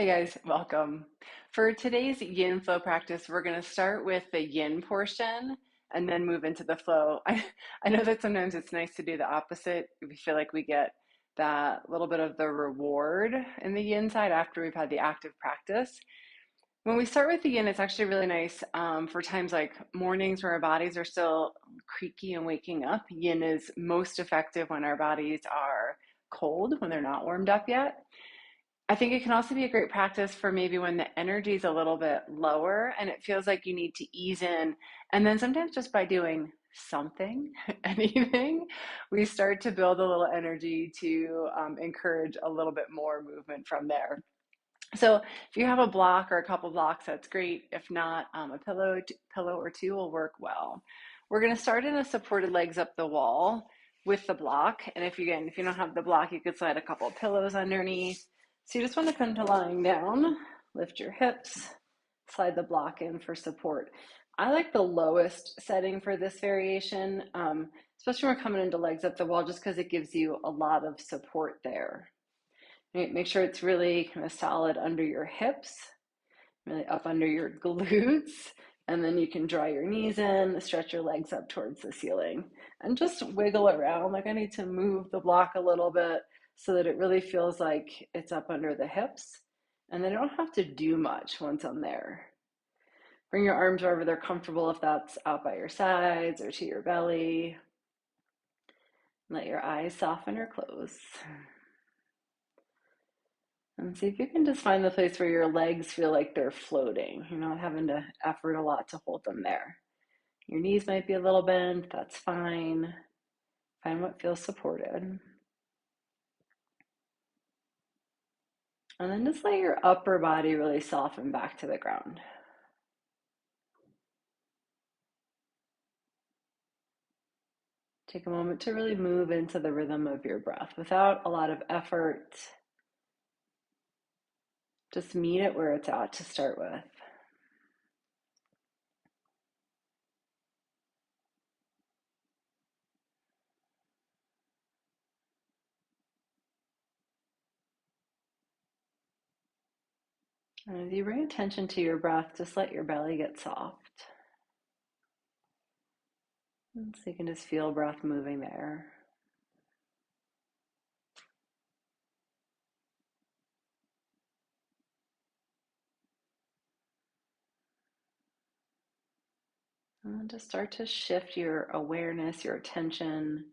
Hey guys, welcome. For today's yin flow practice, we're going to start with the yin portion and then move into the flow. I know that sometimes it's nice to do the opposite. We feel like we get that little bit of the reward in the yin side after we've had the active practice. When we start with the yin, it's actually really nice for times like mornings where our bodies are still creaky and waking up. Yin is most effective when our bodies are cold, when they're not warmed up yet. I think it can also be a great practice for maybe when the energy is a little bit lower and it feels like you need to ease in. And then sometimes just by doing something, anything, we start to build a little energy to encourage a little bit more movement from there. So if you have a block or a couple blocks, that's great. If not, a pillow or two will work well. We're going to start in a supported legs up the wall with the block. And if you don't have the block, you could slide a couple of pillows underneath. So you just want to come to lying down, lift your hips, slide the block in for support. I like the lowest setting for this variation, especially when we're coming into legs up the wall, just because it gives you a lot of support there. Right? Make sure it's really kind of solid under your hips, really up under your glutes, and then you can draw your knees in, stretch your legs up towards the ceiling, and just wiggle around. Like I need to move the block a little bit so that it really feels like it's up under the hips. And then I don't have to do much once I'm there. Bring your arms wherever they're comfortable, if that's out by your sides or to your belly. Let your eyes soften or close. And see if you can just find the place where your legs feel like they're floating. You're not having to effort a lot to hold them there. Your knees might be a little bent, that's fine. Find what feels supported. And then just let your upper body really soften back to the ground. Take a moment to really move into the rhythm of your breath without a lot of effort. Just meet it where it's at to start with. And as you bring attention to your breath, just let your belly get soft. And so you can just feel breath moving there. And then just start to shift your awareness, your attention,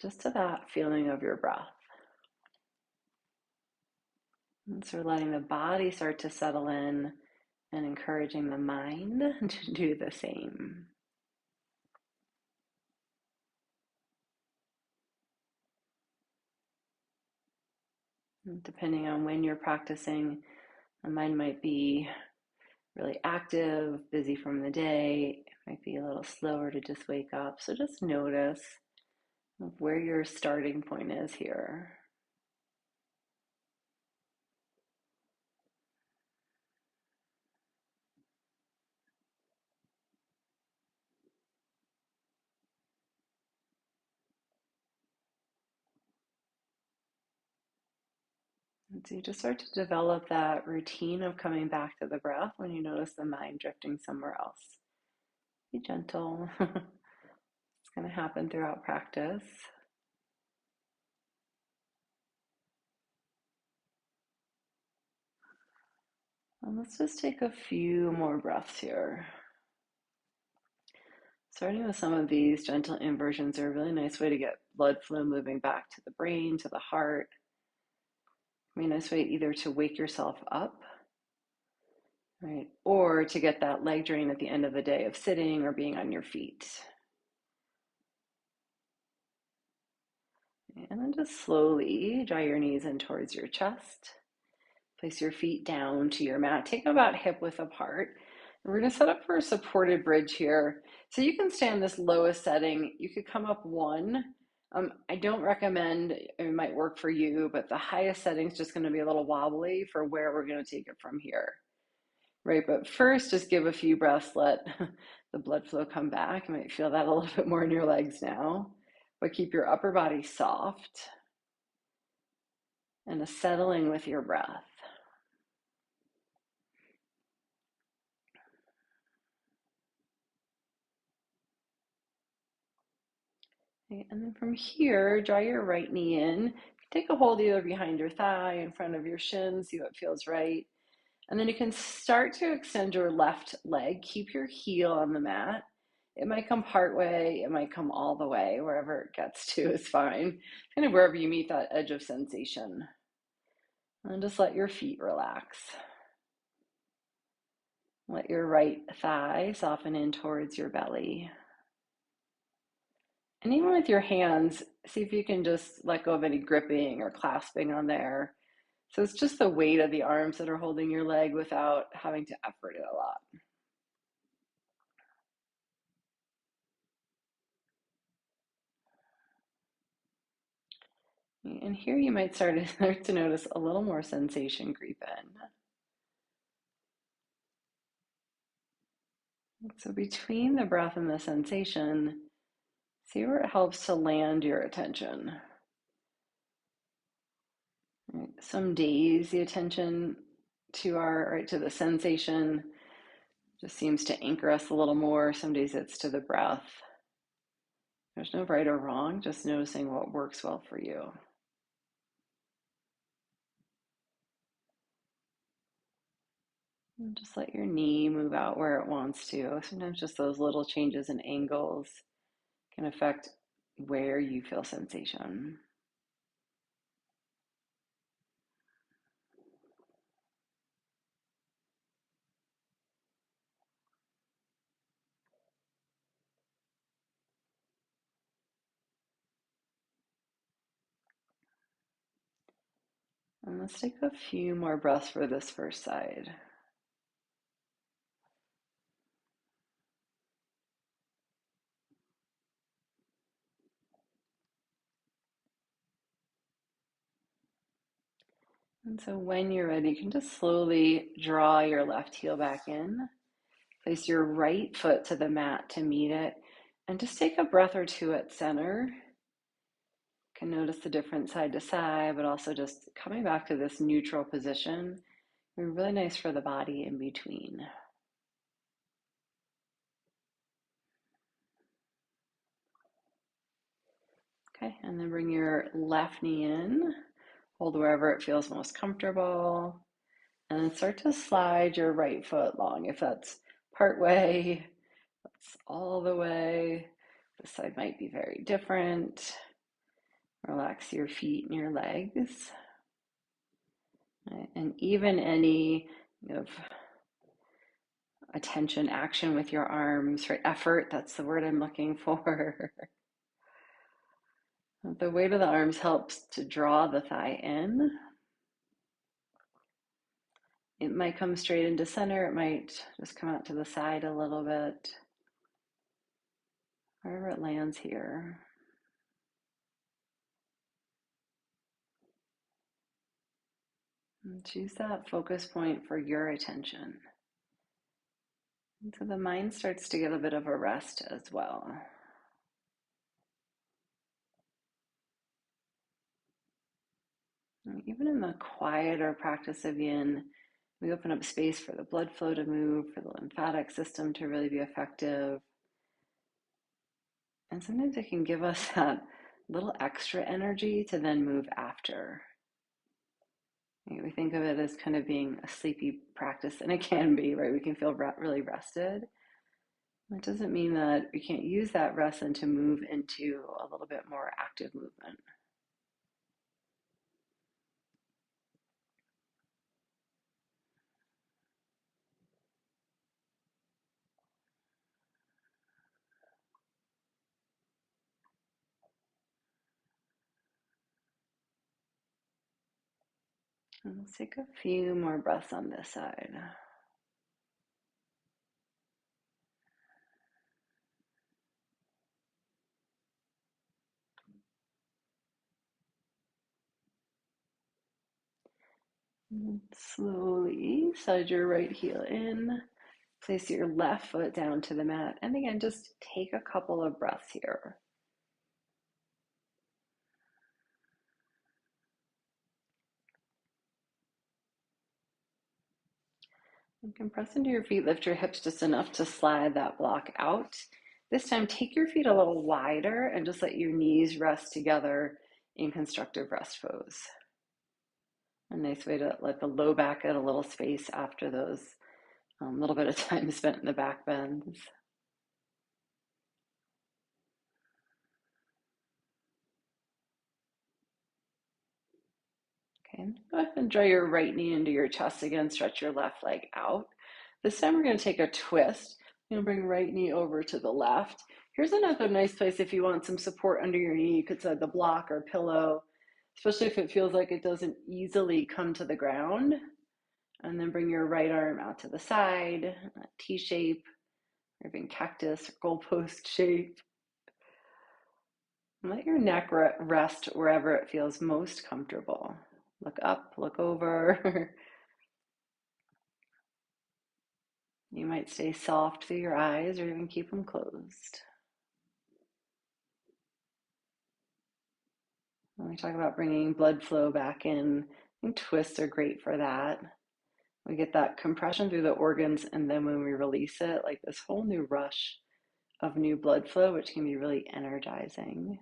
just to that feeling of your breath. And so letting the body start to settle in and encouraging the mind to do the same. And depending on when you're practicing, the mind might be really active, busy from the day. It might be a little slower to just wake up. So just notice where your starting point is here. And so you just start to develop that routine of coming back to the breath when you notice the mind drifting somewhere else. Be gentle. It's going to happen throughout practice. And let's just take a few more breaths here. Starting with some of these gentle inversions are a really nice way to get blood flow moving back to the brain, to the heart. I mean, a nice way either to wake yourself up, right, or to get that leg drain at the end of the day of sitting or being on your feet. And then just slowly draw your knees in towards your chest. Place your feet down to your mat. Take them about hip width apart. And we're going to set up for a supported bridge here. So you can stay in this lowest setting. You could come up one. I don't recommend, it might work for you, but the highest setting is just going to be a little wobbly for where we're going to take it from here. Right, but first just give a few breaths, let the blood flow come back. You might feel that a little bit more in your legs now, but keep your upper body soft. and a settling with your breath. Okay, and then from here, draw your right knee in. Take a hold either behind your thigh, in front of your shin, see what feels right. And then you can start to extend your left leg. Keep your heel on the mat. It might come part way, it might come all the way, wherever it gets to is fine. Kind of wherever you meet that edge of sensation. And just let your feet relax. Let your right thigh soften in towards your belly. And even with your hands, see if you can just let go of any gripping or clasping on there. So it's just the weight of the arms that are holding your leg without having to effort it a lot. And here you might start to notice a little more sensation creep in. So between the breath and the sensation, see where it helps to land your attention. Some days the attention to the sensation just seems to anchor us a little more. Some days it's to the breath. There's no right or wrong, just noticing what works well for you. And just let your knee move out where it wants to. Sometimes just those little changes in angles can affect where you feel sensation. And let's take a few more breaths for this first side. And so when you're ready, you can just slowly draw your left heel back in. Place your right foot to the mat to meet it. And just take a breath or two at center. You can notice the difference side to side, but also just coming back to this neutral position. It's really nice for the body in between. Okay, and then bring your left knee in. Hold wherever it feels most comfortable. And then start to slide your right foot long. If that's part way, that's all the way. This side might be very different. Relax your feet and your legs. Right? And even any attention, action with your arms, right? Effort, that's the word I'm looking for. The weight of the arms helps to draw the thigh in. It might come straight into center. It might just come out to the side a little bit. Wherever it lands here. And choose that focus point for your attention. And so the mind starts to get a bit of a rest as well. And even in the quieter practice of yin, we open up space for the blood flow to move, for the lymphatic system to really be effective. And sometimes it can give us that little extra energy to then move after. We think of it as kind of being a sleepy practice, and it can be, right? We can feel really rested. It doesn't mean that we can't use that rest and to move into a little bit more active movement. And let's take a few more breaths on this side. And slowly slide your right heel in. Place your left foot down to the mat. And again, just take a couple of breaths here. You can press into your feet, lift your hips just enough to slide that block out. This time, take your feet a little wider and just let your knees rest together in constructive rest pose. A nice way to let the low back get a little space after those little bit of time spent in the back bends. Okay, go ahead and draw your right knee into your chest again, stretch your left leg out. This time we're going to take a twist. You're going to bring right knee over to the left. Here's another nice place if you want some support under your knee. You could set the block or pillow, especially if it feels like it doesn't easily come to the ground. And then bring your right arm out to the side, T shape, or even cactus or goalpost shape. And let your neck rest wherever it feels most comfortable. Look up, look over. You might stay soft through your eyes or even keep them closed. When we talk about bringing blood flow back in, I think twists are great for that. We get that compression through the organs, and then when we release it, like this whole new rush of new blood flow, which can be really energizing.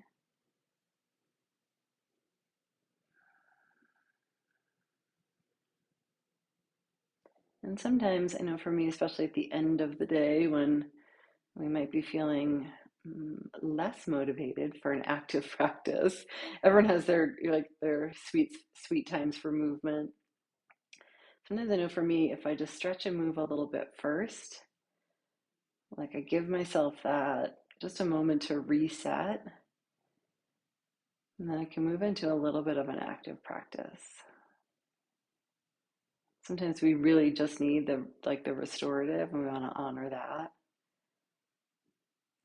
And sometimes, I know for me, especially at the end of the day when we might be feeling less motivated for an active practice. Everyone has their sweet times for movement. Sometimes I know for me, if I just stretch and move a little bit first, like I give myself that just a moment to reset, and then I can move into a little bit of an active practice. Sometimes we really just need the restorative, and we want to honor that.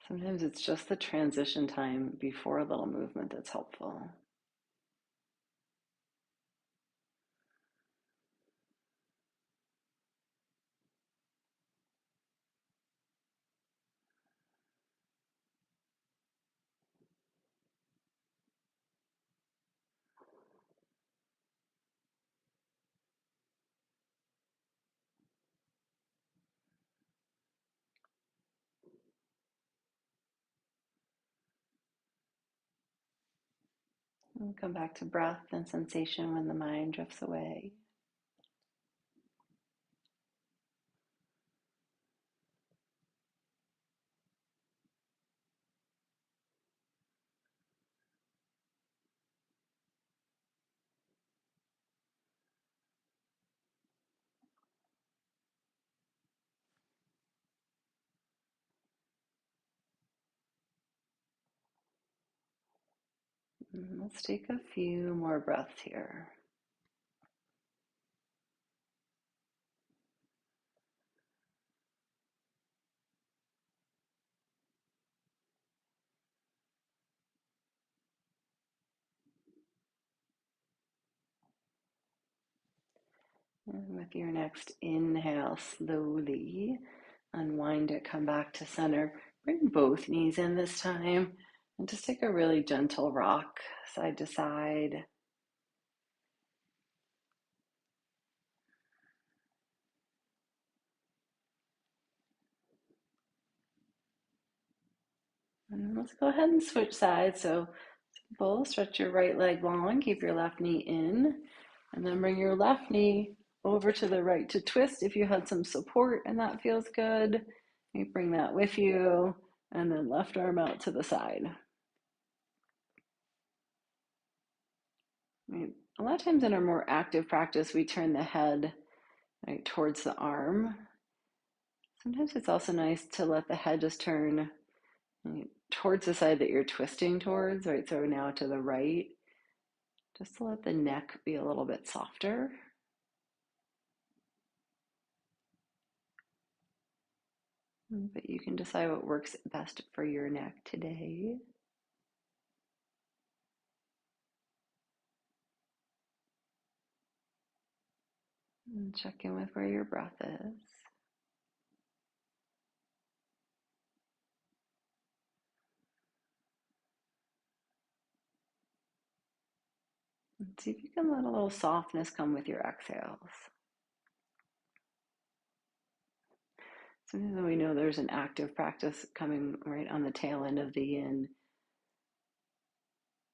Sometimes it's just the transition time before a little movement that's helpful. And come back to breath and sensation when the mind drifts away. And let's take a few more breaths here. And with your next inhale, slowly unwind it, come back to center. Bring both knees in this time and just take a really gentle rock side to side. And let's go ahead and switch sides. So simple, stretch your right leg long, keep your left knee in, and then bring your left knee over to the right to twist if you had some support and that feels good. You bring that with you, and then left arm out to the side. Right. A lot of times in our more active practice, we turn the head right towards the arm. Sometimes it's also nice to let the head just turn right, towards the side that you're twisting towards, right? So now to the right, just to let the neck be a little bit softer. But you can decide what works best for your neck today. And check in with where your breath is. And see if you can let a little softness come with your exhales. Sometimes when we know there's an active practice coming right on the tail end of the yin,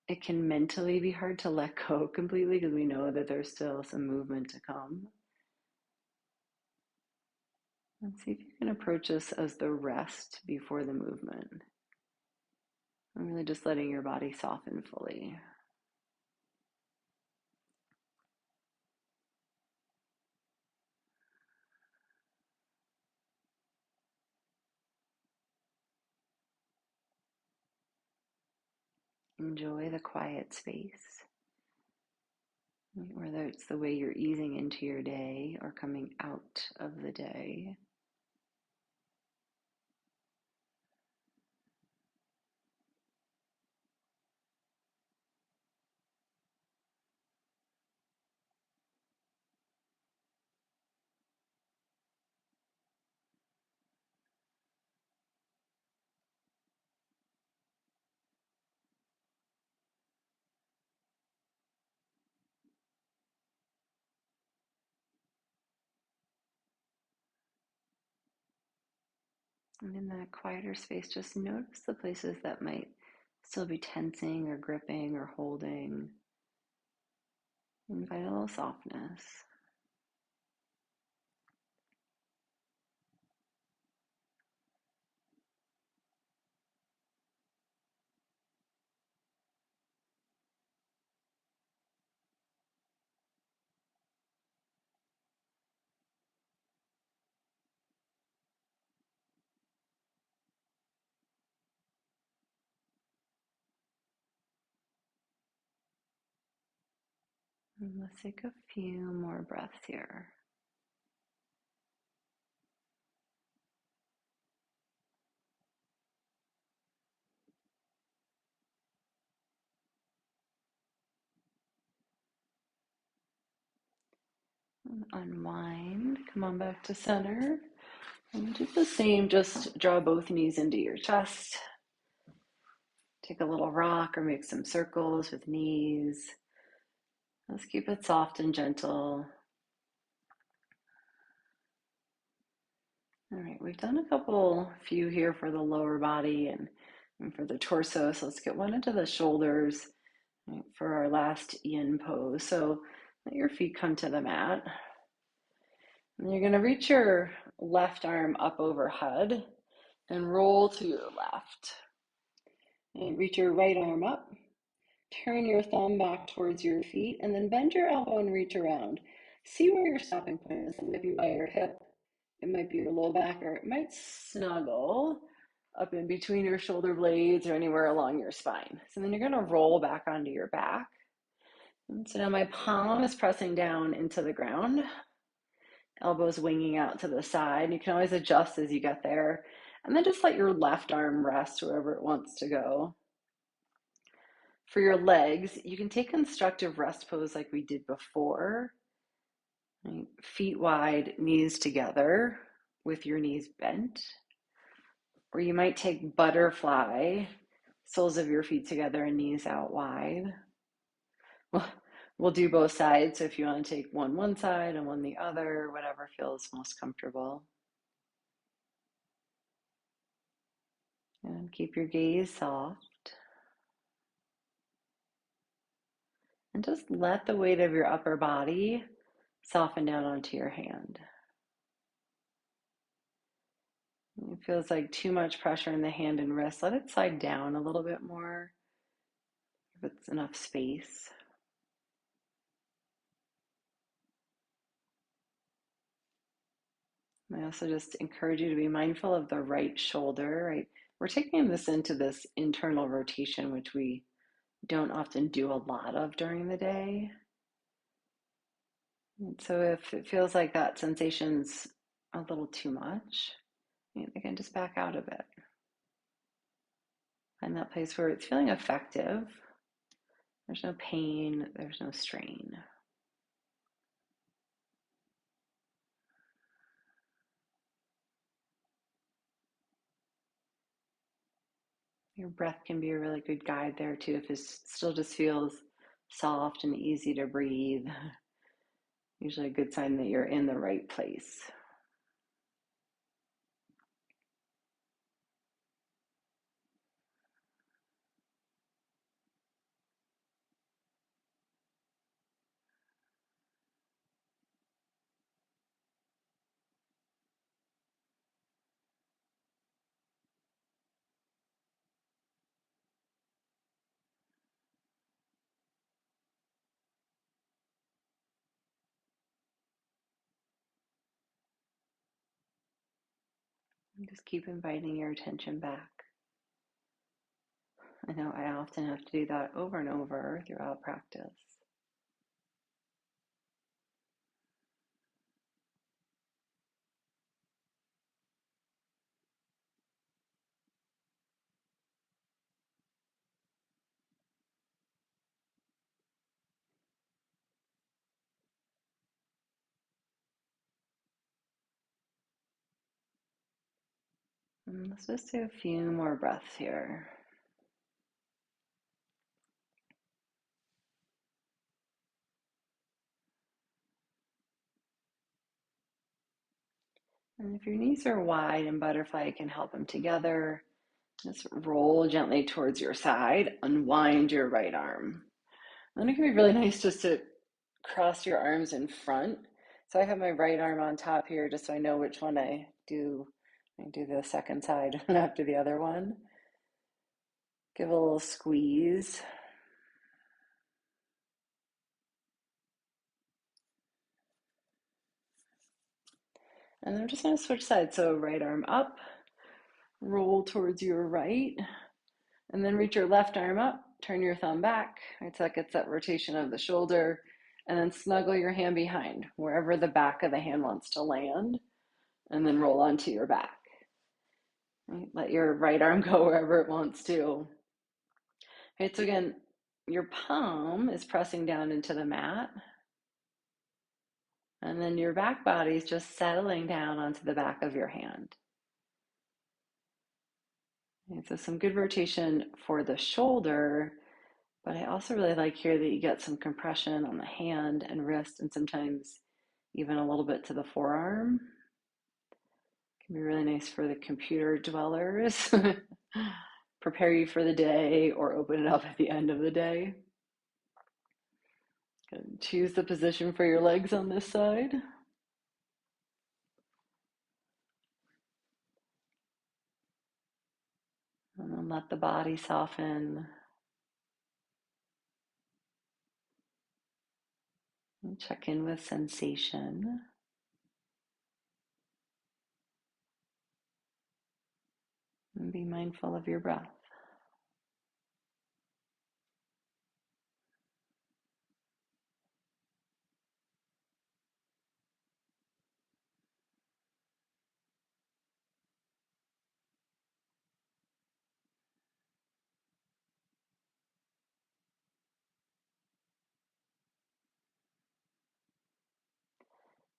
it can mentally be hard to let go completely because we know that there's still some movement to come. And see if you can approach this as the rest before the movement. And really just letting your body soften fully. Enjoy the quiet space. Whether it's the way you're easing into your day or coming out of the day. And in that quieter space, just notice the places that might still be tensing or gripping or holding. Invite a little softness. And let's take a few more breaths here. And unwind, come on back to center. And do the same, just draw both knees into your chest. Take a little rock or make some circles with knees. Let's keep it soft and gentle. All right, we've done a few here for the lower body and for the torso. So let's get one into the shoulders, right, for our last yin pose. So let your feet come to the mat. And you're going to reach your left arm up overhead and roll to your left. And reach your right arm up. Turn your thumb back towards your feet and then bend your elbow and reach around. See where your stopping point is. It might be by your hip, it might be your low back, or it might snuggle up in between your shoulder blades or anywhere along your spine. So then you're going to roll back onto your back. And so now my palm is pressing down into the ground, elbows winging out to the side. You can always adjust as you get there. And then just let your left arm rest wherever it wants to go. For your legs, you can take constructive rest pose like we did before. Right? Feet wide, knees together with your knees bent. Or you might take butterfly, soles of your feet together and knees out wide. We'll do both sides. So if you want to take one side and one the other, whatever feels most comfortable. And keep your gaze soft. And just let the weight of your upper body soften down onto your hand. It feels like too much pressure in the hand and wrist. Let it slide down a little bit more if it's enough space. I also just encourage you to be mindful of the right shoulder, right? We're taking this into this internal rotation, which we don't often do a lot of during the day. And so if it feels like that sensation's a little too much, again, just back out a bit. Find that place where it's feeling effective. There's no pain, there's no strain. Your breath can be a really good guide there too. If it still just feels soft and easy to breathe, usually a good sign that you're in the right place. Just keep inviting your attention back. I know I often have to do that over and over throughout practice. And let's just do a few more breaths here. And if your knees are wide and butterfly, you can help them together. Just roll gently towards your side, unwind your right arm. And it can be really nice just to cross your arms in front. So I have my right arm on top here just so I know which one I do. I do the second side after the other one. Give a little squeeze. And I'm just going to switch sides. So right arm up, roll towards your right, and then reach your left arm up, turn your thumb back. Right, so that gets that rotation of the shoulder, and then snuggle your hand behind, wherever the back of the hand wants to land, and then roll onto your back. Right, let your right arm go wherever it wants to. Right, so again, your palm is pressing down into the mat, and then your back body is just settling down onto the back of your hand. And so some good rotation for the shoulder, but I also really like here that you get some compression on the hand and wrist, and sometimes even a little bit to the forearm. Can be really nice for the computer dwellers. Prepare you for the day or open it up at the end of the day. Choose the position for your legs on this side. And then let the body soften. And check in with sensation. And be mindful of your breath.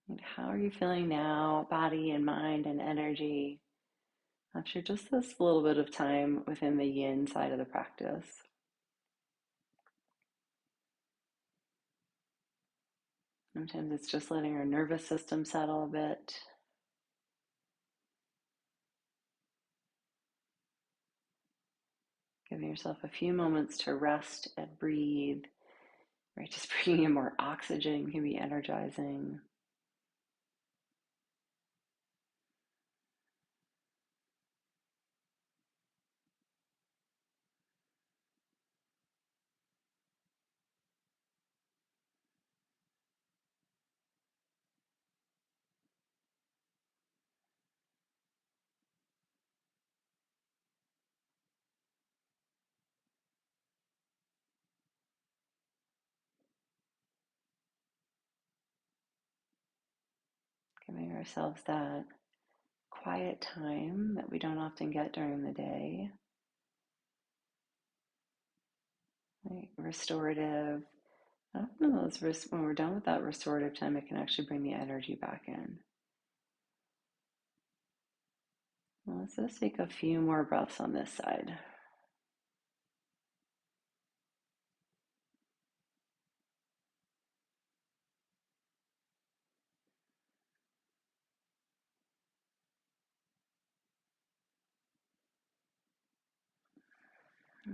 And how are you feeling now, body and mind and energy, after just this little bit of time within the yin side of the practice? Sometimes it's just letting our nervous system settle a bit. Giving yourself a few moments to rest and breathe, right? Just bringing in more oxygen can be energizing. Giving ourselves that quiet time that we don't often get during the day. Right? Restorative. I don't know, when we're done with that restorative time, it can actually bring the energy back in. Well, let's just take a few more breaths on this side.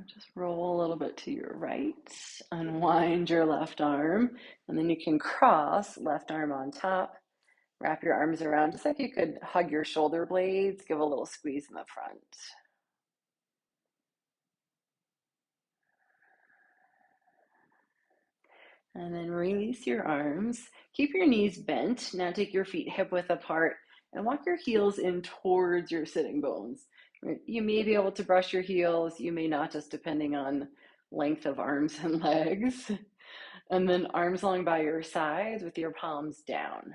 Just roll a little bit to your right, unwind your left arm, and then you can cross left arm on top, wrap your arms around, just like you could hug your shoulder blades, give a little squeeze in the front. And then release your arms. Keep your knees bent. Now take your feet hip width apart and walk your heels in towards your sitting bones. Right? You may be able to brush your heels, you may not, just depending on length of arms and legs. And then arms along by your sides with your palms down.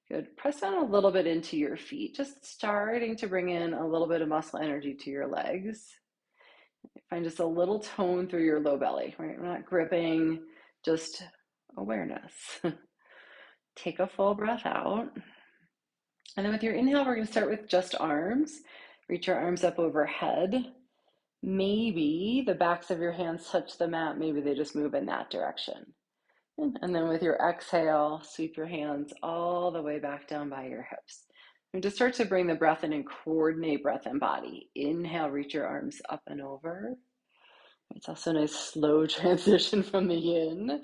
Good. Press down a little bit into your feet, just starting to bring in a little bit of muscle energy to your legs. Find just a little tone through your low belly, right? We're not gripping, just awareness. Take a full breath out. And then with your inhale, we're going to start with just arms. Reach your arms up overhead. Maybe the backs of your hands touch the mat. Maybe they just move in that direction. And then with your exhale, sweep your hands all the way back down by your hips. And just start to bring the breath in and coordinate breath and body. Inhale, reach your arms up and over. It's also a nice slow transition from the yin.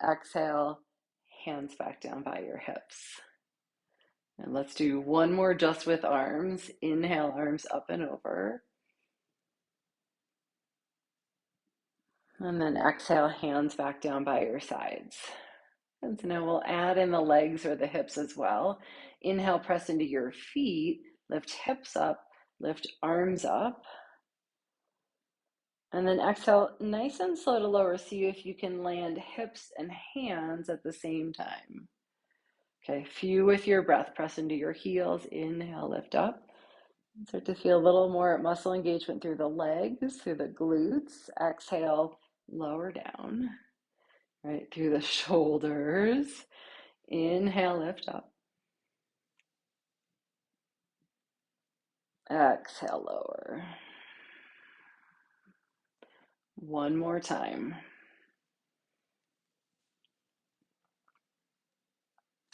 Exhale, hands back down by your hips. And let's do one more just with arms. Inhale, arms up and over. And then exhale, hands back down by your sides. And so now we'll add in the legs or the hips as well. Inhale, press into your feet, lift hips up, lift arms up. And then exhale, nice and slow to lower. See if you can land hips and hands at the same time. Okay, few with your breath. Press into your heels. Inhale, lift up. Start to feel a little more muscle engagement through the legs, through the glutes. Exhale, lower down, right through the shoulders. Inhale, lift up. Exhale, lower. One more time.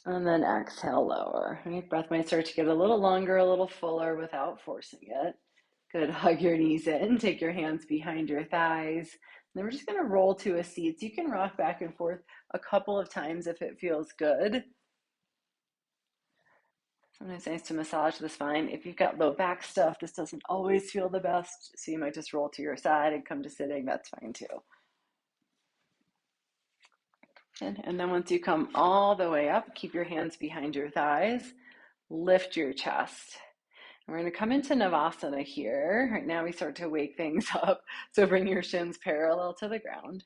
And then exhale, lower. Right? Breath might start to get a little longer, a little fuller without forcing it. Good. Hug your knees in. Take your hands behind your thighs. And then we're just going to roll to a seat. So you can rock back and forth a couple of times if it feels good. Sometimes it's nice to massage the spine. If you've got low back stuff, this doesn't always feel the best. So you might just roll to your side and come to sitting. That's fine too. And then once you come all the way up, keep your hands behind your thighs. Lift your chest. We're going to come into Navasana here. Right now we start to wake things up. So bring your shins parallel to the ground.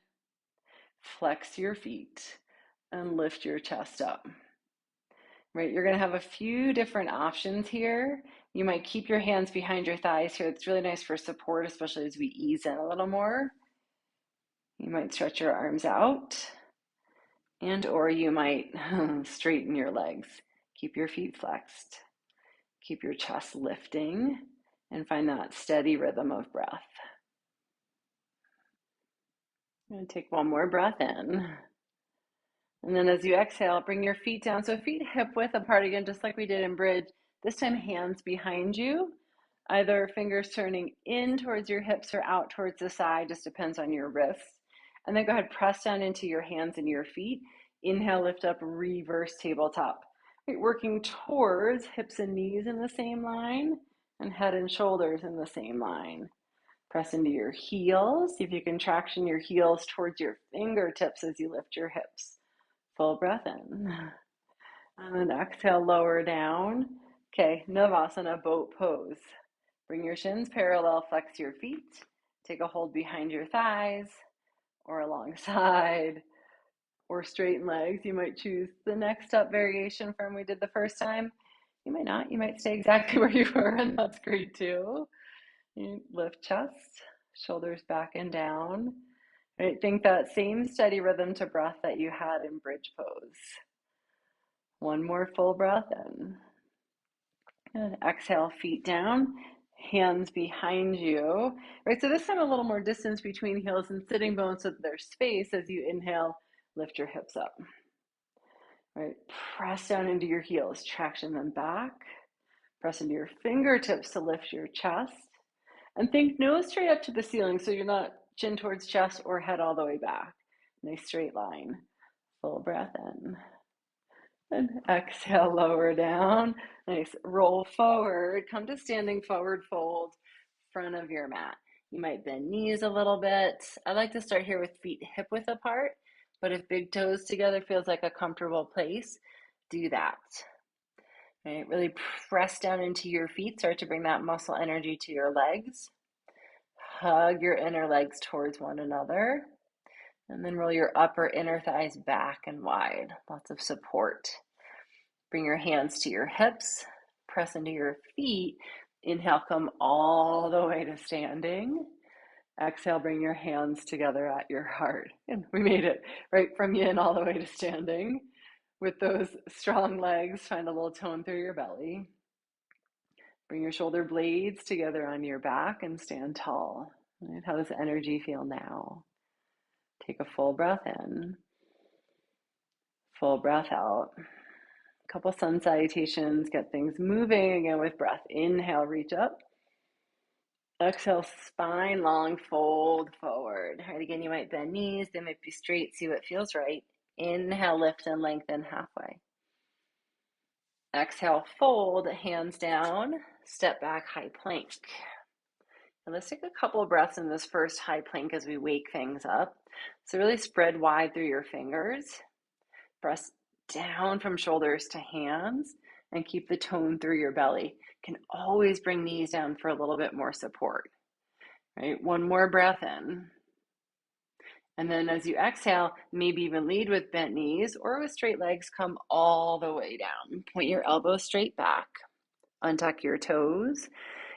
Flex your feet and lift your chest up. Right, you're going to have a few different options here. You might keep your hands behind your thighs here. It's really nice for support, especially as we ease in a little more. You might stretch your arms out, and or you might straighten your legs. Keep your feet flexed. Keep your chest lifting and find that steady rhythm of breath. I'm going to take one more breath in. And then as you exhale, bring your feet down. So feet hip width apart again, just like we did in bridge. This time hands behind you, either fingers turning in towards your hips or out towards the side, just depends on your wrists. And then go ahead, press down into your hands and your feet. Inhale, lift up, reverse tabletop. Right, working towards hips and knees in the same line and head and shoulders in the same line. Press into your heels. See if you can traction your heels towards your fingertips as you lift your hips. Full breath in. And then exhale, lower down. Okay, Navasana, boat pose. Bring your shins parallel, flex your feet. Take a hold behind your thighs or alongside or straighten legs. You might choose the next up variation from we did the first time. You might not. You might stay exactly where you were, and that's great too. You lift chest, shoulders back and down. Right, think that same steady rhythm to breath that you had in bridge pose. One more full breath in. And exhale, feet down, hands behind you. Right, so this time a little more distance between heels and sitting bones so that there's space as you inhale, lift your hips up. Right, press down into your heels, traction them back. Press into your fingertips to lift your chest. And think nose straight up to the ceiling so you're not chin towards chest or head all the way back. Nice straight line. Full breath in. And exhale, lower down. Nice. Roll forward. Come to standing forward fold, front of your mat. You might bend knees a little bit. I like to start here with feet hip width apart, but if big toes together feels like a comfortable place, do that. Right? Really press down into your feet. Start to bring that muscle energy to your legs. Hug your inner legs towards one another. And then roll your upper inner thighs back and wide. Lots of support. Bring your hands to your hips. Press into your feet. Inhale, come all the way to standing. Exhale, bring your hands together at your heart. And we made it right from yin all the way to standing. With those strong legs, find a little tone through your belly. Bring your shoulder blades together on your back and stand tall. Right? How does energy feel now? Take a full breath in, full breath out. A couple sun salutations, get things moving again with breath. Inhale, reach up. Exhale, spine long, fold forward. All right, again, you might bend knees. They might be straight. See what feels right. Inhale, lift and lengthen halfway. Exhale, fold, hands down, step back, high plank. And let's take a couple of breaths in this first high plank as we wake things up. So really spread wide through your fingers. Press down from shoulders to hands and keep the tone through your belly. You can always bring knees down for a little bit more support. Right? One more breath in. And then as you exhale, maybe even lead with bent knees or with straight legs, come all the way down. Point your elbows straight back. Untuck your toes.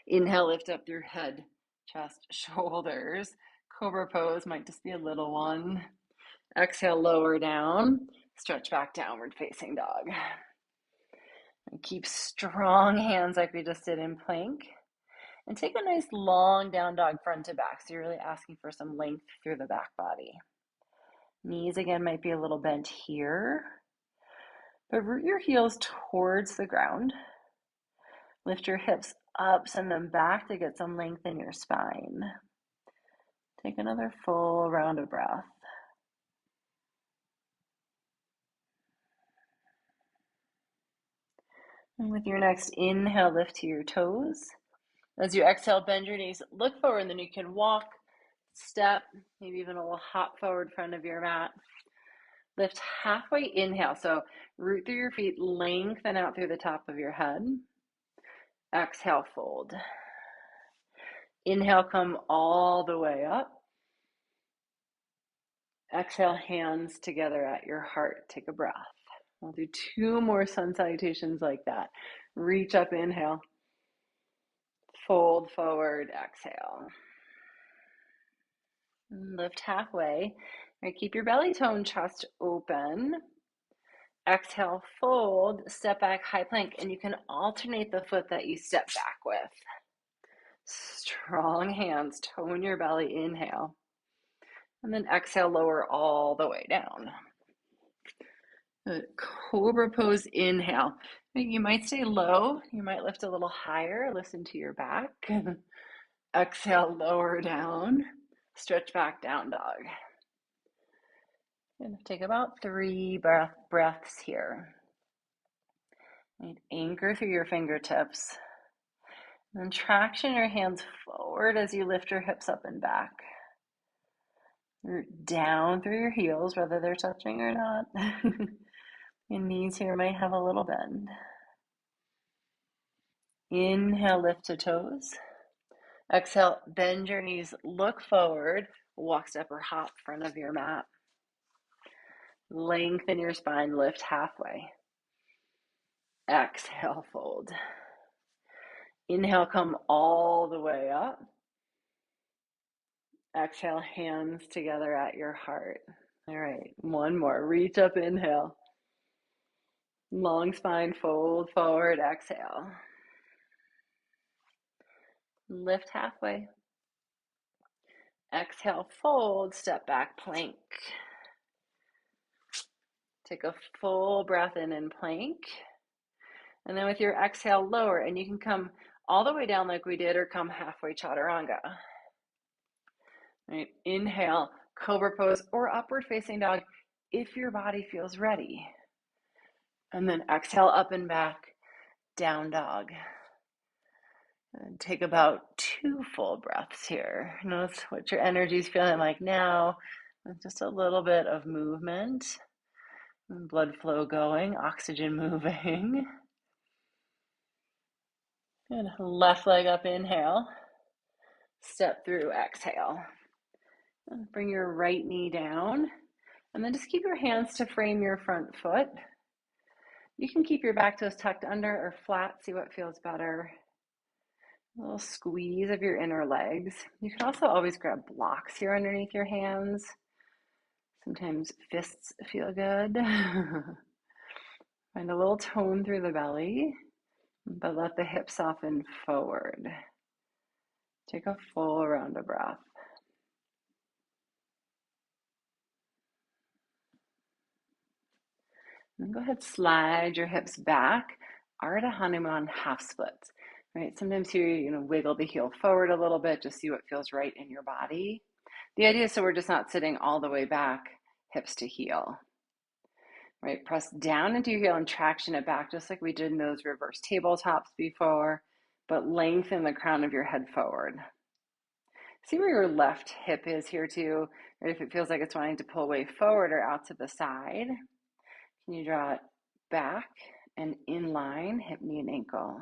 Inhale, lift up your head, chest, shoulders. Cobra pose might just be a little one. Exhale, lower down. Stretch back, downward facing dog. And keep strong hands like we just did in plank. And take a nice long down dog front to back. So you're really asking for some length through the back body. Knees again might be a little bent here. But root your heels towards the ground. Lift your hips up, send them back to get some length in your spine. Take another full round of breath. And with your next inhale, lift to your toes. As you exhale, bend your knees, look forward, and then you can walk, step, maybe even a little hop forward front of your mat. Lift halfway, inhale. So root through your feet, lengthen out through the top of your head. Exhale, fold. Inhale, come all the way up. Exhale, hands together at your heart. Take a breath. We'll do two more sun salutations like that. Reach up, inhale. Fold forward, exhale. Lift halfway. Right, keep your belly tone, chest open. Exhale, fold, step back, high plank, and you can alternate the foot that you step back with. Strong hands, tone your belly, inhale. And then exhale, lower all the way down. Cobra pose, inhale. You might stay low, you might lift a little higher, listen to your back. Exhale, lower down, stretch back, down dog. And take about 3 breaths here. And anchor through your fingertips. And then traction your hands forward as you lift your hips up and back. Root down through your heels, whether they're touching or not. Your knees here might have a little bend. Inhale, lift to toes. Exhale, bend your knees, look forward, walk, step, or hop front of your mat. Lengthen your spine, lift halfway. Exhale, fold. Inhale, come all the way up. Exhale, hands together at your heart. All right, one more. Reach up, inhale. Long spine, fold forward, exhale. Lift halfway. Exhale, fold, step back, plank. Take a full breath in plank. And then with your exhale, lower, and you can come all the way down like we did or come halfway, chaturanga. Right. Inhale, cobra pose or upward facing dog if your body feels ready. And then exhale, up and back, down dog. And take about 2 full breaths here. Notice what your energy is feeling like now. Just a little bit of movement, blood flow going, oxygen moving. And left leg up, inhale. Step through, exhale. And bring your right knee down. And then just keep your hands to frame your front foot. You can keep your back toes tucked under or flat, see what feels better. A little squeeze of your inner legs. You can also always grab blocks here underneath your hands. Sometimes fists feel good. Find a little tone through the belly, but let the hips soften forward. Take a full round of breath. And go ahead, slide your hips back. Ardha Hanuman half splits. Right? Sometimes here, wiggle the heel forward a little bit, just see what feels right in your body. The idea is so we're just not sitting all the way back, hips to heel. Right? Press down into your heel and traction it back, just like we did in those reverse tabletops before, but lengthen the crown of your head forward. See where your left hip is here too, or if it feels like it's wanting to pull way forward or out to the side. Can you draw it back and in line, hip, knee, and ankle?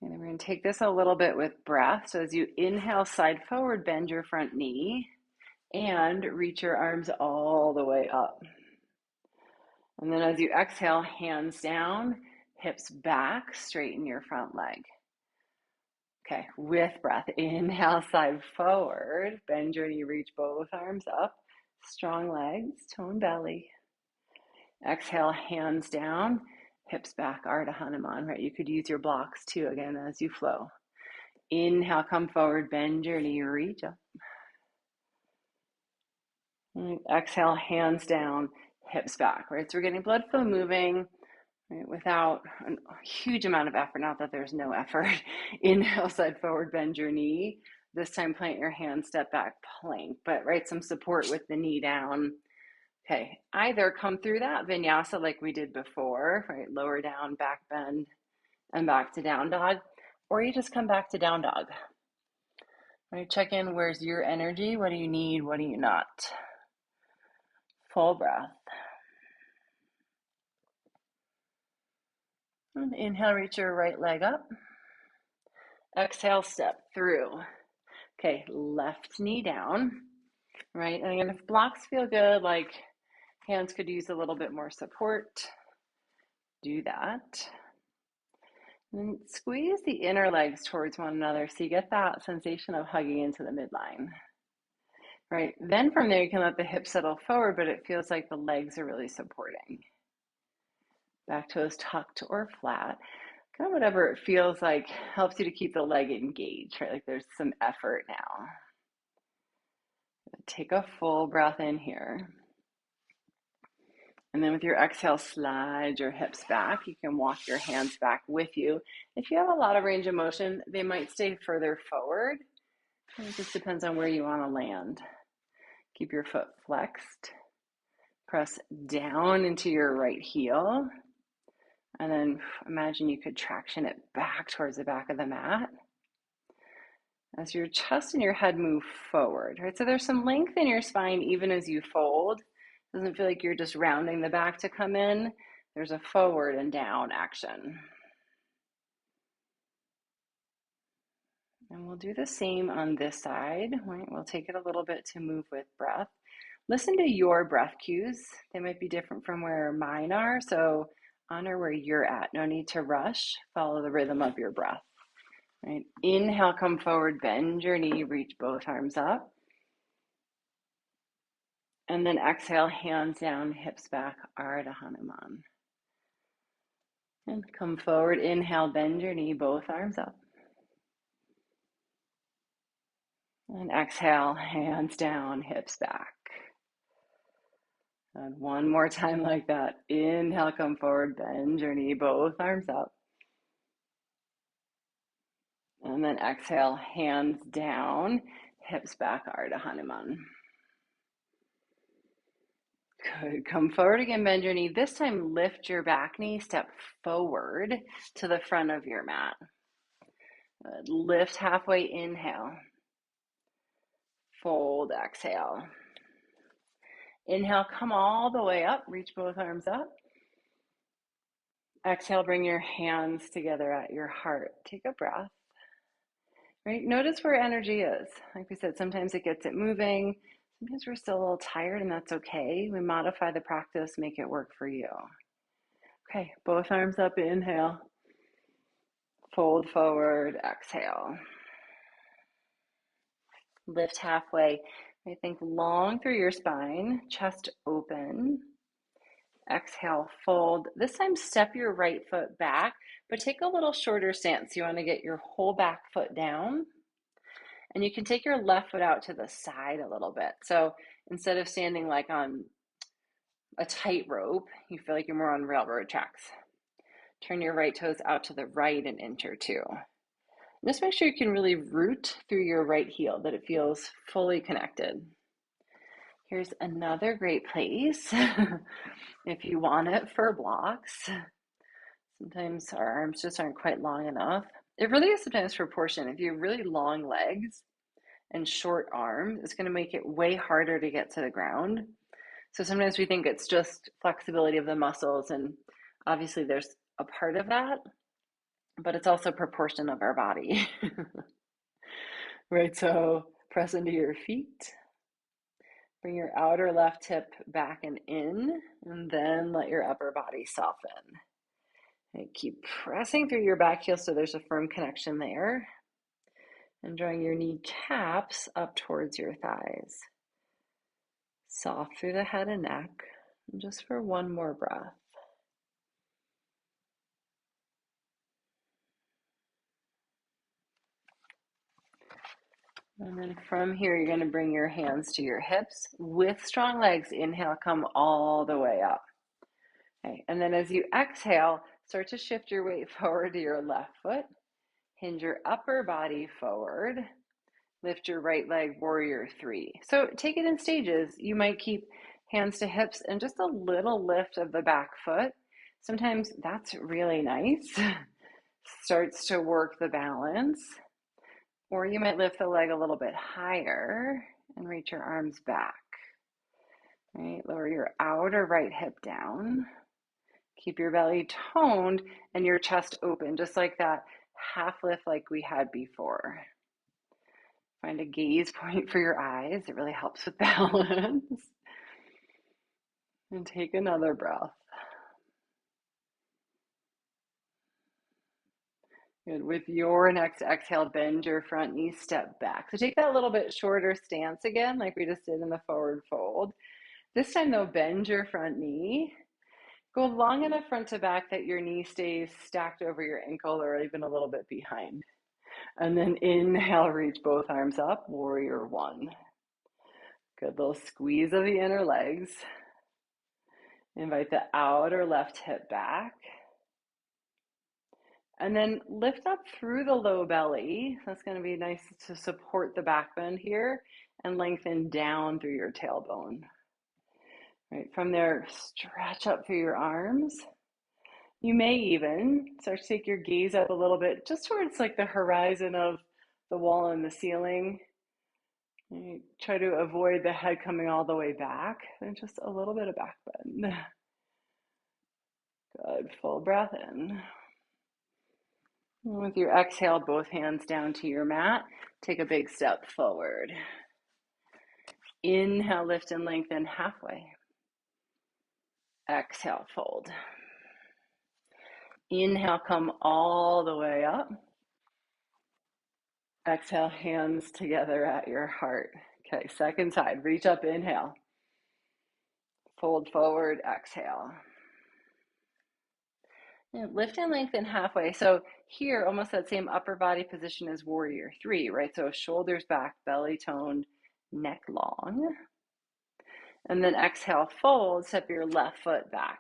And then we're going to take this a little bit with breath. So as you inhale, side forward, bend your front knee and reach your arms all the way up. And then as you exhale, hands down, hips back, straighten your front leg. Okay, with breath, inhale, side forward, bend your knee, reach both arms up, strong legs, tone belly. Exhale, hands down, hips back, Ardha Hanuman, right? You could use your blocks too, again, as you flow. Inhale, come forward, bend your knee, reach up. And exhale, hands down, hips back, right? So we're getting blood flow moving, right, without a huge amount of effort, not that there's no effort. Inhale, side forward, bend your knee. This time, plant your hands, step back, plank, but right, some support with the knee down. Okay, either come through that vinyasa like we did before, right? Lower down, back bend, and back to down dog, or you just come back to down dog. Right, check in, where's your energy? What do you need? What do you not? Full breath. And inhale, reach your right leg up. Exhale, step through. Okay, left knee down, right? And again, if blocks feel good, like hands could use a little bit more support, do that. And squeeze the inner legs towards one another so you get that sensation of hugging into the midline. Right, then from there you can let the hips settle forward, but it feels like the legs are really supporting. Back toes tucked or flat. Kind of whatever it feels like helps you to keep the leg engaged, right? Like there's some effort now. Take a full breath in here. And then with your exhale, slide your hips back. You can walk your hands back with you. If you have a lot of range of motion, they might stay further forward. It just depends on where you want to land. Keep your foot flexed. Press down into your right heel. And then imagine you could traction it back towards the back of the mat. As your chest and your head move forward, right? So there's some length in your spine even as you fold. It doesn't feel like you're just rounding the back to come in. There's a forward and down action. And we'll do the same on this side, right? We'll take it a little bit to move with breath. Listen to your breath cues. They might be different from where mine are, so honor where you're at. No need to rush. Follow the rhythm of your breath. Right? Inhale, come forward, bend your knee, reach both arms up. And then exhale, hands down, hips back, Ardha Hanuman. And come forward, inhale, bend your knee, both arms up. And exhale, hands down, hips back. And one more time like that. Inhale, come forward, bend your knee, both arms up. And then exhale, hands down, hips back, Ardha Hanuman. Good. Come forward again, bend your knee. This time, lift your back knee, step forward to the front of your mat. Good. Lift halfway, inhale. Fold, exhale. Inhale, come all the way up, reach both arms up. Exhale, bring your hands together at your heart. Take a breath. Right? Notice where energy is. Like we said, sometimes it gets it moving. Sometimes we're still a little tired, and that's okay. We modify the practice, make it work for you. Okay, both arms up, inhale. Fold forward, exhale. Lift halfway. I think long through your spine, chest open. Exhale, fold. This time, step your right foot back, but take a little shorter stance. You want to get your whole back foot down. And you can take your left foot out to the side a little bit. So instead of standing like on a tightrope, you feel like you're more on railroad tracks. Turn your right toes out to the right and enter two. Just make sure you can really root through your right heel, that it feels fully connected. Here's another great place if you want it for blocks. Sometimes our arms just aren't quite long enough. It really is sometimes proportion. If you have really long legs and short arms, it's going to make it way harder to get to the ground. So sometimes we think it's just flexibility of the muscles, and obviously there's a part of that, but it's also proportion of our body. Right, so press into your feet. Bring your outer left hip back and in, and then let your upper body soften. And keep pressing through your back heel so there's a firm connection there. And drawing your kneecaps up towards your thighs. Soft through the head and neck. And just for one more breath. And then from here, you're going to bring your hands to your hips. With strong legs, inhale, come all the way up. Okay. And then as you exhale, start to shift your weight forward to your left foot. Hinge your upper body forward. Lift your right leg, warrior three. So take it in stages. You might keep hands to hips and just a little lift of the back foot. Sometimes that's really nice. Starts to work the balance. Or you might lift the leg a little bit higher and reach your arms back. Right? Lower your outer right hip down. Keep your belly toned and your chest open, just like that half lift like we had before. Find a gaze point for your eyes. It really helps with balance. And take another breath. Good. With your next exhale, bend your front knee, step back. So take that little bit shorter stance again, like we just did in the forward fold. This time though, bend your front knee. Go long enough front to back that your knee stays stacked over your ankle or even a little bit behind. And then inhale, reach both arms up, warrior one. Good little squeeze of the inner legs. Invite the outer left hip back. And then lift up through the low belly. That's going to be nice to support the back bend here, and lengthen down through your tailbone. Right, from there, stretch up through your arms. You may even start to take your gaze up a little bit, just towards like the horizon of the wall and the ceiling. Right, try to avoid the head coming all the way back, and just a little bit of back bend. Good, full breath in. With your exhale, both hands down to your mat. Take a big step forward. Inhale, lift and lengthen halfway. Exhale, fold. Inhale, come all the way up. Exhale, hands together at your heart. Okay, second side. Reach up, inhale. Fold forward, exhale. And lift and lengthen halfway. So here, almost that same upper body position as warrior three, right? So shoulders back, belly toned, neck long. And then exhale, fold, step your left foot back,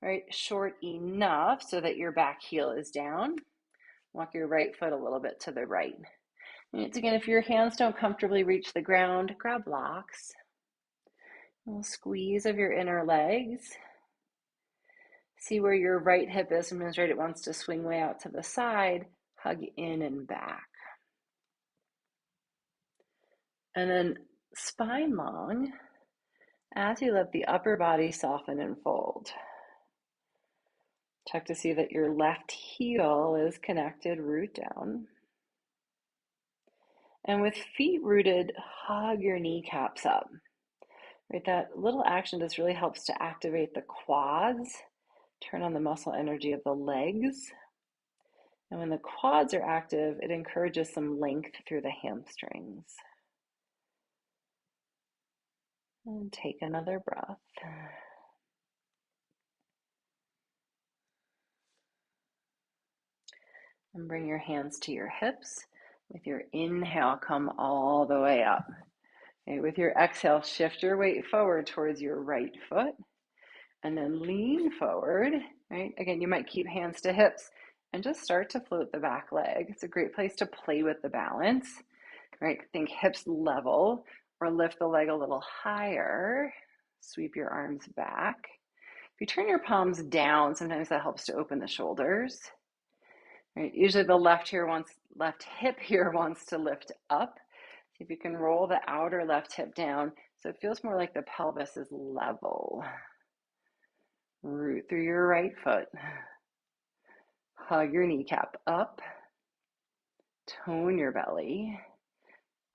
right? Short enough so that your back heel is down. Walk your right foot a little bit to the right. And again, if your hands don't comfortably reach the ground, grab blocks. A little squeeze of your inner legs. See where your right hip is. Sometimes, right, it wants to swing way out to the side. Hug in and back. And then spine long as you let the upper body soften and fold. Check to see that your left heel is connected, root down. And with feet rooted, hug your kneecaps up. Right, that little action just really helps to activate the quads, turn on the muscle energy of the legs. And when the quads are active, it encourages some length through the hamstrings. And take another breath. And bring your hands to your hips. With your inhale, come all the way up. Okay, with your exhale, shift your weight forward towards your right foot. And then lean forward, right? Again, you might keep hands to hips and just start to float the back leg. It's a great place to play with the balance, right? Think hips level or lift the leg a little higher. Sweep your arms back. If you turn your palms down, sometimes that helps to open the shoulders. Right? Usually the left hip here wants to lift up. See if you can roll the outer left hip down so it feels more like the pelvis is level. Root through your right foot. Hug your kneecap up. Tone your belly.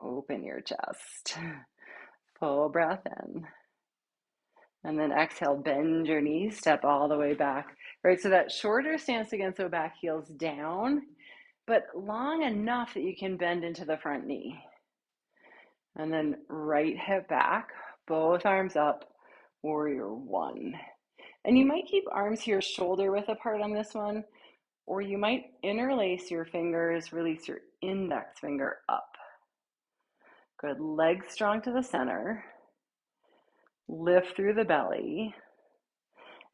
Open your chest. Full breath in. And then exhale, bend your knees, step all the way back. Right, so that shorter stance again, so back heels down, but long enough that you can bend into the front knee. And then right hip back, both arms up, warrior one. And you might keep arms here shoulder width apart on this one, or you might interlace your fingers, release your index finger up. Good, legs strong to the center. Lift through the belly.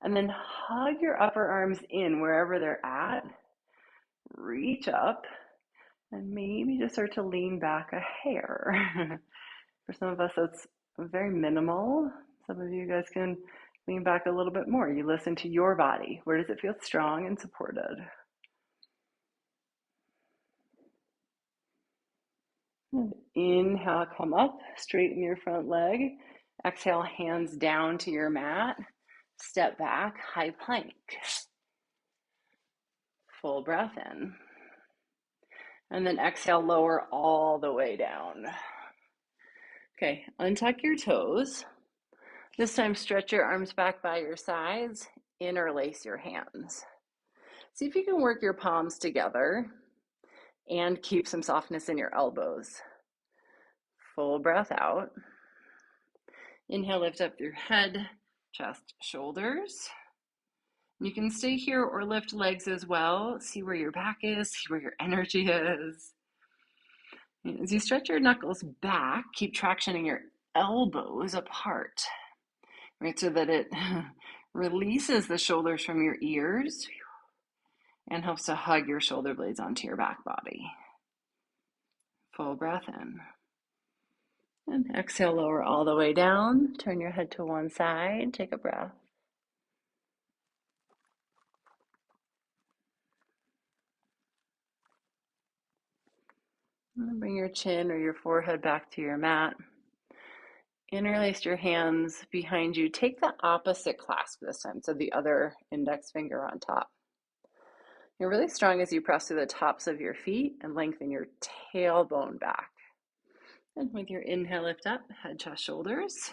And then hug your upper arms in wherever they're at. Reach up and maybe just start to lean back a hair. For some of us, that's very minimal. Some of you guys can lean back a little bit more. You listen to your body. Where does it feel strong and supported? And inhale, come up, straighten your front leg. Exhale, hands down to your mat. Step back, high plank. Full breath in. And then exhale, lower all the way down. Okay, untuck your toes. This time, stretch your arms back by your sides. Interlace your hands. See if you can work your palms together and keep some softness in your elbows. Full breath out. Inhale, lift up your head, chest, shoulders. You can stay here or lift legs as well. See where your back is, see where your energy is. As you stretch your knuckles back, keep tractioning your elbows apart, right? So that it releases the shoulders from your ears and helps to hug your shoulder blades onto your back body. Full breath in. And exhale, lower all the way down. Turn your head to one side. Take a breath. And bring your chin or your forehead back to your mat. Interlace your hands behind you. Take the opposite clasp this time, so the other index finger on top. You're really strong as you press through the tops of your feet and lengthen your tailbone back. And with your inhale, lift up, head, chest, shoulders.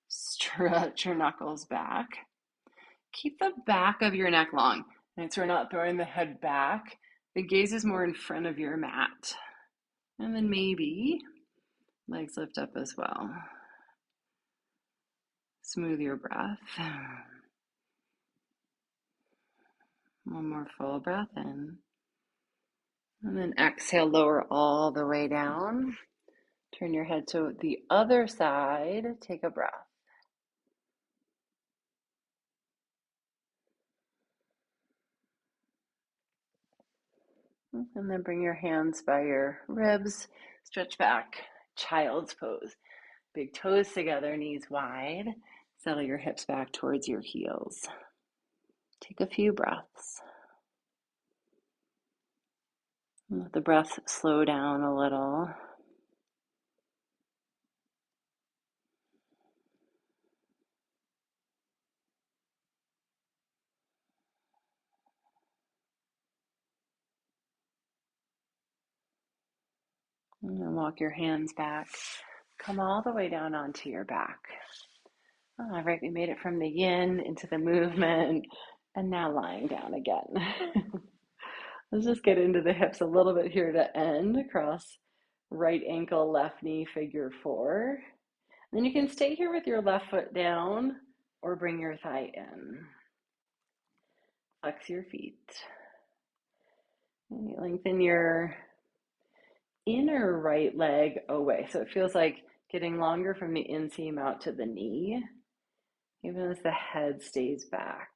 Stretch your knuckles back. Keep the back of your neck long. Right, so we're not throwing the head back. The gaze is more in front of your mat. And then maybe legs lift up as well. Smooth your breath. One more full breath in. And then exhale, lower all the way down. Turn your head to the other side. Take a breath. And then bring your hands by your ribs. Stretch back, child's pose. Big toes together, knees wide. Settle your hips back towards your heels. Take a few breaths. Let the breath slow down a little. And then walk your hands back. Come all the way down onto your back. All right, we made it from the yin into the movement and now lying down again. Let's just get into the hips a little bit here to end across right ankle, left knee, figure four. Then you can stay here with your left foot down or bring your thigh in. Flex your feet. Lengthen your inner right leg away. So it feels like getting longer from the inseam out to the knee, even as the head stays back.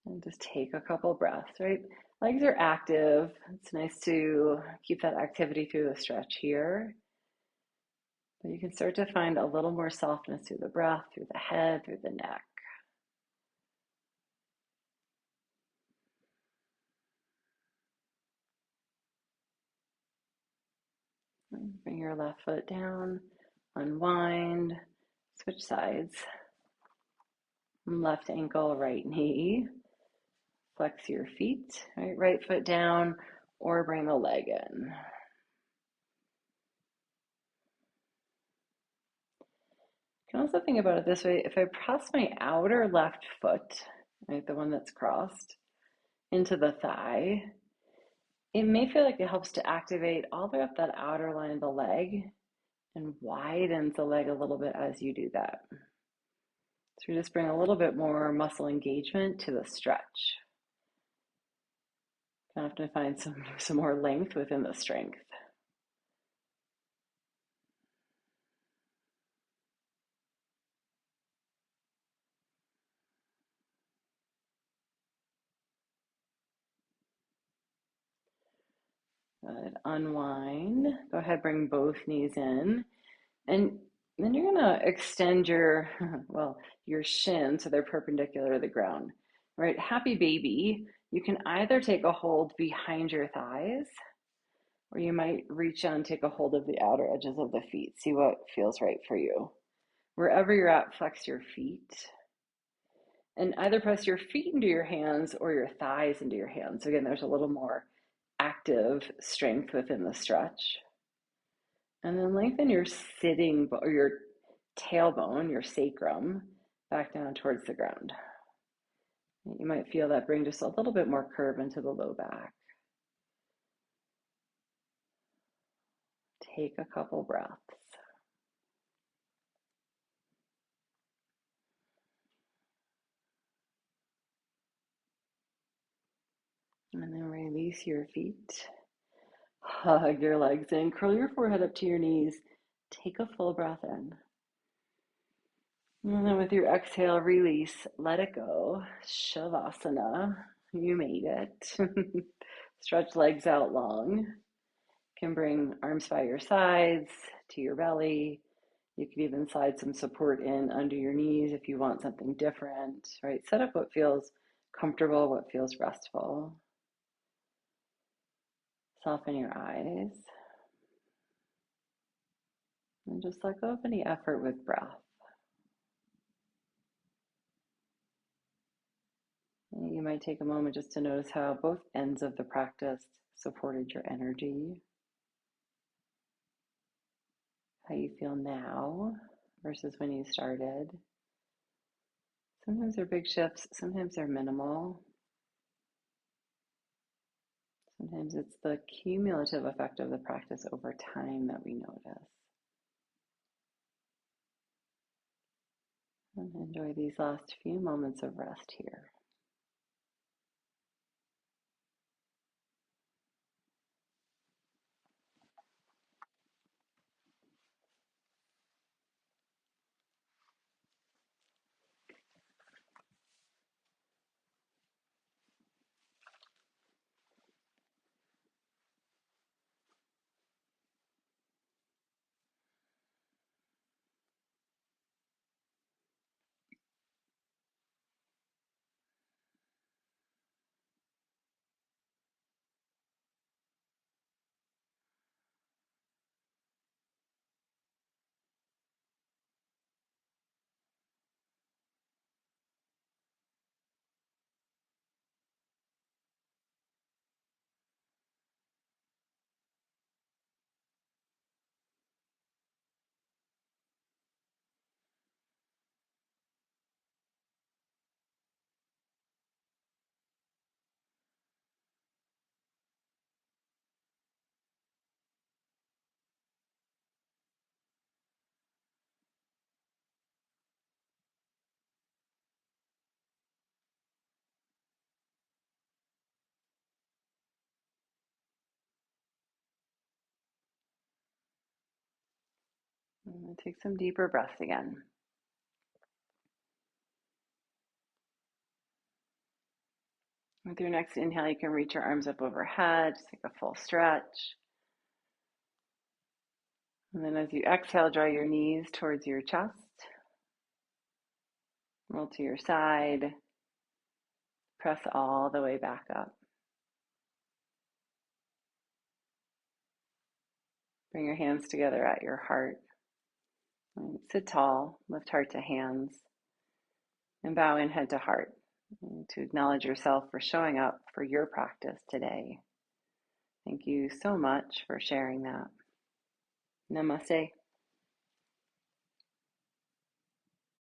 And just take a couple breaths, right? Legs are active. It's nice to keep that activity through the stretch here. But you can start to find a little more softness through the breath, through the head, through the neck. Bring your left foot down, unwind, switch sides. Left ankle, right knee. Flex your feet, right foot down, or bring the leg in. You can also think about it this way. If I press my outer left foot, right, the one that's crossed, into the thigh, it may feel like it helps to activate all the way up that outer line of the leg and widens the leg a little bit as you do that. So we just bring a little bit more muscle engagement to the stretch. You have to find some more length within the strength. Good. Unwind. Go ahead, bring both knees in. And then you're going to extend your, your shins so they're perpendicular to the ground. Right? Happy baby. You can either take a hold behind your thighs, or you might reach out and take a hold of the outer edges of the feet. See what feels right for you. Wherever you're at, flex your feet. And either press your feet into your hands or your thighs into your hands. So again, there's a little more active strength within the stretch. And then lengthen your sitting or your tailbone, your sacrum, back down towards the ground. You might feel that bring just a little bit more curve into the low back. Take a couple breaths. And then release your feet. Hug your legs in. Curl your forehead up to your knees. Take a full breath in. And then with your exhale, release. Let it go. Shavasana. You made it. Stretch legs out long. You can bring arms by your sides to your belly. You can even slide some support in under your knees if you want something different, right? Set up what feels comfortable, what feels restful. Soften your eyes. And just let go of any effort with breath. And you might take a moment just to notice how both ends of the practice supported your energy. How you feel now versus when you started. Sometimes they're big shifts, sometimes they're minimal. Sometimes it's the cumulative effect of the practice over time that we notice. And enjoy these last few moments of rest here. And take some deeper breaths again. With your next inhale, you can reach your arms up overhead, just take a full stretch. And then as you exhale, draw your knees towards your chest. Roll to your side. Press all the way back up. Bring your hands together at your heart. And sit tall, lift heart to hands, and bow in head to heart. And to acknowledge yourself for showing up for your practice today. Thank you so much for sharing that. Namaste.